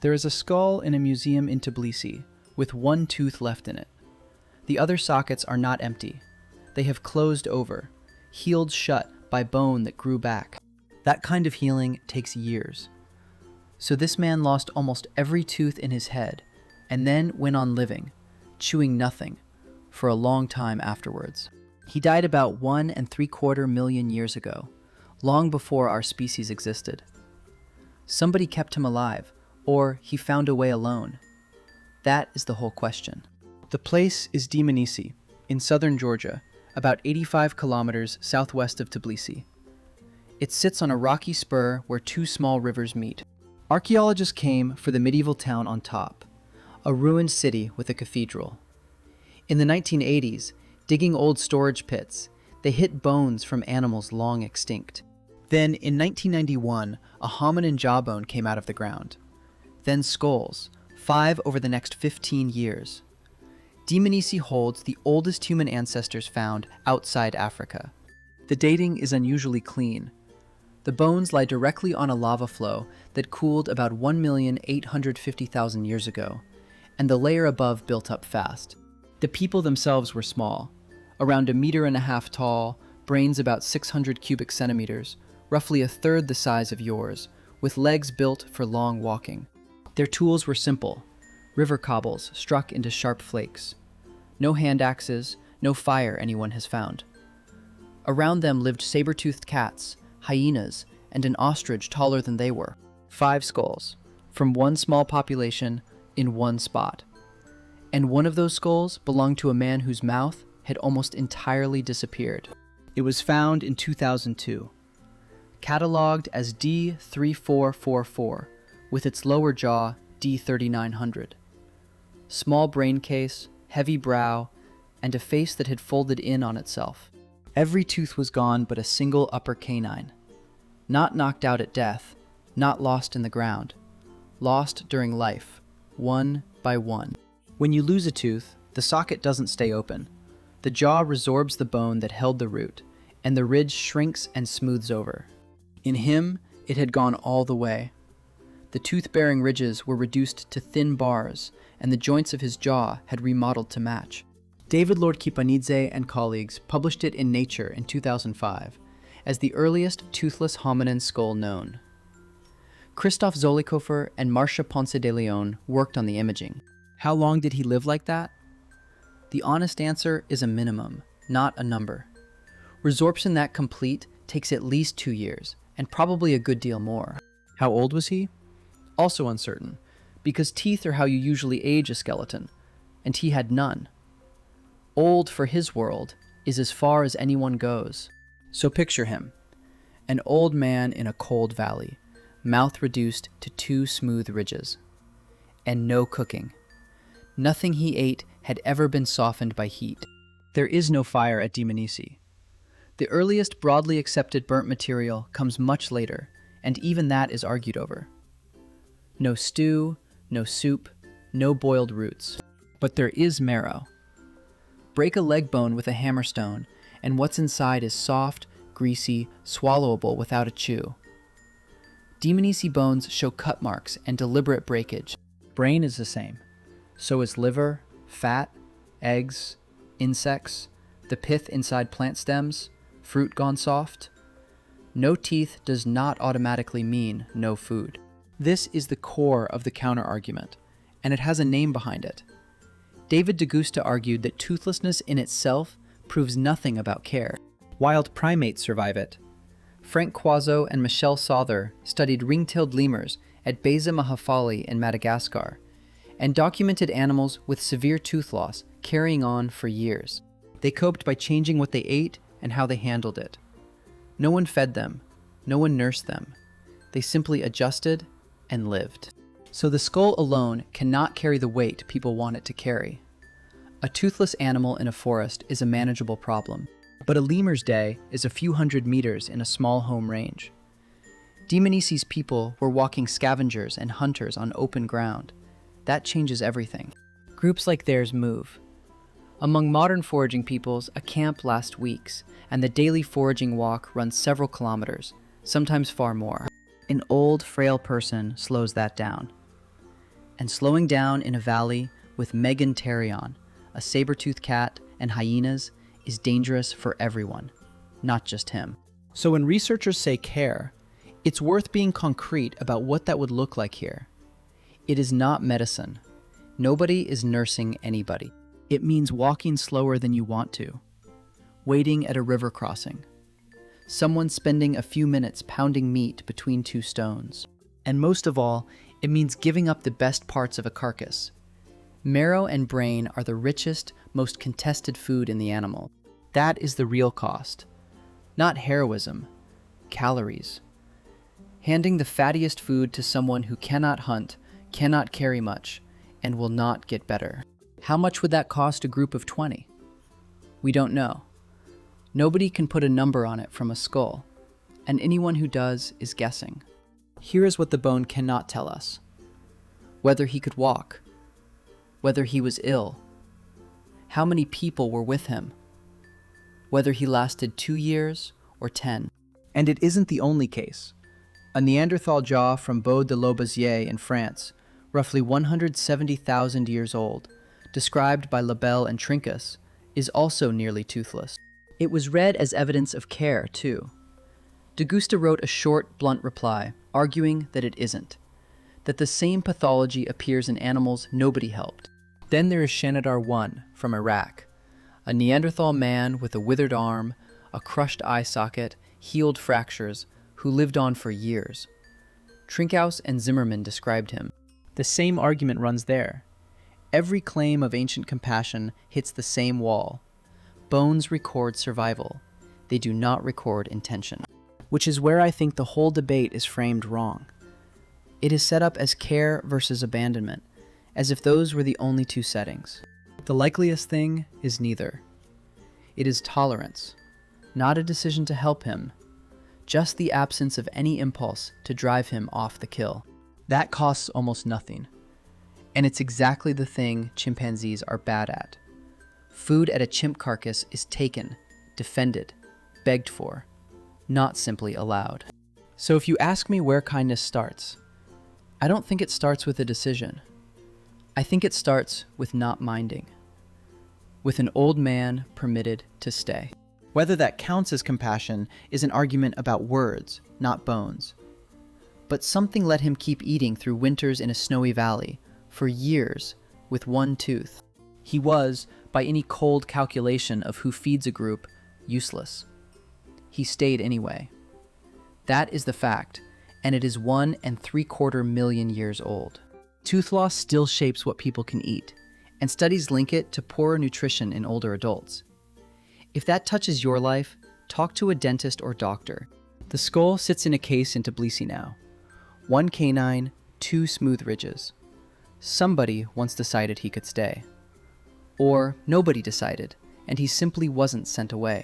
There is a skull in a museum in Tbilisi, with one tooth left in it. The other sockets are not empty. They have closed over, healed shut by bone that grew back. That kind of healing takes years. So this man lost almost every tooth in his head, and then went on living, chewing nothing, for a long time afterwards. He died about 1.75 million years ago, long before our species existed. Somebody kept him alive, or he found a way alone. That is the whole question. The place is Dmanisi, in southern Georgia, about 85 kilometers southwest of Tbilisi. It sits on a rocky spur where two small rivers meet. Archaeologists came for the medieval town on top, a ruined city with a cathedral. In the 1980s, digging old storage pits, they hit bones from animals long extinct. Then, in 1991, a hominin jawbone came out of the ground. Then skulls, 5 over the next 15 years. Dmanisi holds the oldest human ancestors found outside Africa. The dating is unusually clean. The bones lie directly on a lava flow that cooled about 1,850,000 years ago, and the layer above built up fast. The people themselves were small, around 1.5 meters tall, brains about 600 cubic centimeters, roughly a third the size of yours, with legs built for long walking. Their tools were simple, river cobbles struck into sharp flakes. No hand axes, no fire anyone has found. Around them lived saber-toothed cats, hyenas, and an ostrich taller than they were. 5 skulls, from one small population, in one spot. And one of those skulls belonged to a man whose mouth had almost entirely disappeared. It was found in 2002, catalogued as D3444, with its lower jaw D3900. Small brain case, heavy brow, and a face that had folded in on itself. Every tooth was gone but a single upper canine. Not knocked out at death, not lost in the ground. Lost during life, one by one. When you lose a tooth, the socket doesn't stay open. The jaw resorbs the bone that held the root, and the ridge shrinks and smooths over. In him, it had gone all the way. The tooth-bearing ridges were reduced to thin bars, and the joints of his jaw had remodeled to match. David Lordkipanidze and colleagues published it in Nature in 2005 as the earliest toothless hominin skull known. Christophe Zollikofer and Marcia Ponce de Leon worked on the imaging. How long did he live like that? The honest answer is a minimum, not a number. Resorption that complete takes at least 2 years, and probably a good deal more. How old was he? Also uncertain, because teeth are how you usually age a skeleton, and he had none. Old for his world is as far as anyone goes. So picture him, an old man in a cold valley, mouth reduced to 2 smooth ridges. And no cooking. Nothing he ate had ever been softened by heat. There is no fire at Dmanisi. The earliest broadly accepted burnt material comes much later, and even that is argued over. No stew, no soup, no boiled roots. But there is marrow. Break a leg bone with a hammerstone, and what's inside is soft, greasy, swallowable without a chew. Dmanisi bones show cut marks and deliberate breakage. Brain is the same. So is liver, fat, eggs, insects, the pith inside plant stems, fruit gone soft. No teeth does not automatically mean no food. This is the core of the counter-argument, and it has a name behind it. David Degusta argued that toothlessness in itself proves nothing about care. Wild primates survive it. Frank Quazzo and Michelle Souther studied ring-tailed lemurs at Beza Mahafali in Madagascar, and documented animals with severe tooth loss carrying on for years. They coped by changing what they ate and how they handled it. No one fed them, no one nursed them. They simply adjusted and lived. So the skull alone cannot carry the weight people want it to carry. A toothless animal in a forest is a manageable problem, but a lemur's day is a few hundred meters in a small home range. Dmanisi's people were walking scavengers and hunters on open ground. That changes everything. Groups like theirs move. Among modern foraging peoples, a camp lasts weeks, and the daily foraging walk runs several kilometers, sometimes far more. An old, frail person slows that down. and slowing down in a valley with Meganterion, a saber-toothed cat, and hyenas is dangerous for everyone, not just him. So when researchers say care, it's worth being concrete about what that would look like here. It is not medicine. Nobody is nursing anybody. It means walking slower than you want to, waiting at a river crossing, someone spending a few minutes pounding meat between two stones. And most of all, it means giving up the best parts of a carcass. Marrow and brain are the richest, most contested food in the animal. That is the real cost. Not heroism, calories. Handing the fattiest food to someone who cannot hunt, cannot carry much, and will not get better. How much would that cost a group of 20? We don't know. Nobody can put a number on it from a skull, and anyone who does is guessing. Here is what the bone cannot tell us. Whether he could walk, whether he was ill, how many people were with him, whether he lasted 2 years or 10. And it isn't the only case. A Neanderthal jaw from Baude de Laubazier in France, roughly 170,000 years old, described by Labelle and Trinkas, is also nearly toothless. It was read as evidence of care, too. De Gusta wrote a short, blunt reply, arguing that it isn't, that the same pathology appears in animals nobody helped. Then there is Shanidar 1 from Iraq, a Neanderthal man with a withered arm, a crushed eye socket, healed fractures, who lived on for years. Trinkhaus and Zimmermann described him. The same argument runs there. Every claim of ancient compassion hits the same wall. Bones record survival. They do not record intention. Which is where I think the whole debate is framed wrong. It is set up as care versus abandonment, as if those were the only two settings. The likeliest thing is neither. It is tolerance, not a decision to help him, just the absence of any impulse to drive him off the kill. That costs almost nothing. And it's exactly the thing chimpanzees are bad at. Food at a chimp carcass is taken, defended, begged for, not simply allowed. So if you ask me where kindness starts, I don't think it starts with a decision. I think it starts with not minding, with an old man permitted to stay. Whether that counts as compassion is an argument about words, not bones. But something let him keep eating through winters in a snowy valley, for years, with one tooth. He was, by any cold calculation of who feeds a group, useless. He stayed anyway. That is the fact, and it is 1 3/4 million years old. Tooth loss still shapes what people can eat, and studies link it to poorer nutrition in older adults. If that touches your life, talk to a dentist or doctor. The skull sits in a case in Tbilisi now. 1 canine, 2 smooth ridges. Somebody once decided he could stay. Or nobody decided, and he simply wasn't sent away.